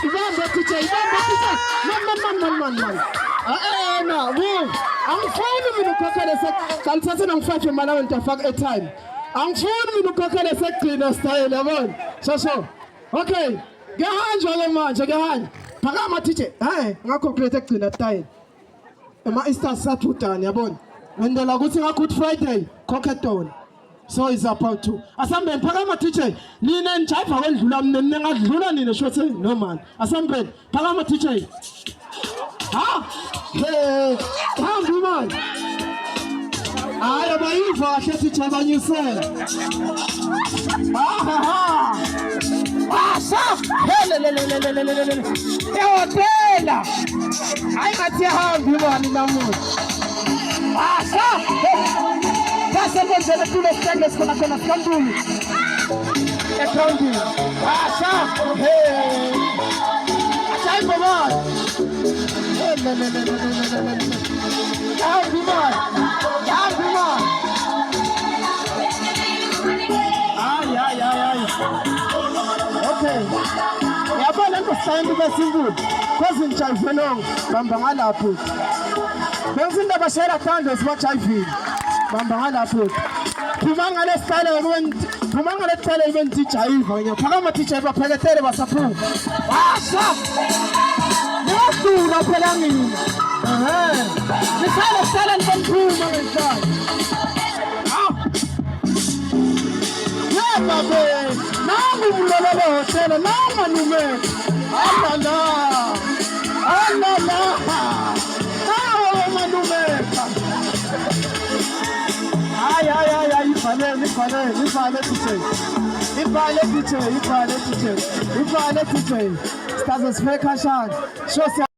Ibamba teacher. Man. No, move. Angifuni mina ukhokhele sekalithathe nangifake imali ngitafaka airtime. Angifuni mina ukhokhele sekugcina style yabona. So. Okay. Ngiyahanjwa ke manje ngiyahanja. Phakama teacher. Ngakhokhele ekugcina style. Easter Saturday yabona. Wendela ukuthi Good Friday khokhetona. So it's about to. Asambeni phakama teacher. Nina nijayiva kwendlula mina ningadlula nina shothe no man. Asambeni phakama teacher. Hey, come on. I bayiva kahle teacher abanyusela. Lelelelelelelele. Ehotela. Hayi ngathi yahambi mani namuhla. Basa konjele tulo stende khona sikambulu. Ekhawundi. Hey. Achayi baba. Okay. Yabona ngosayini besimbulo. Cause ngijayivelo bamba ngalapho. Bengifunda bashayela thando sibajayivile. Bamba ngalapho. Phuma ngale style even tijayiva ngiyaphakama teacher baphekethele basaphuma. Ngiyaduka phela ngini. Ngisale ngiphuma ngisale. Babe, nangu mlololo hotel, nangu nume. Allah. Nangu manume. Ay, ifale teacher. Stars of Specashad.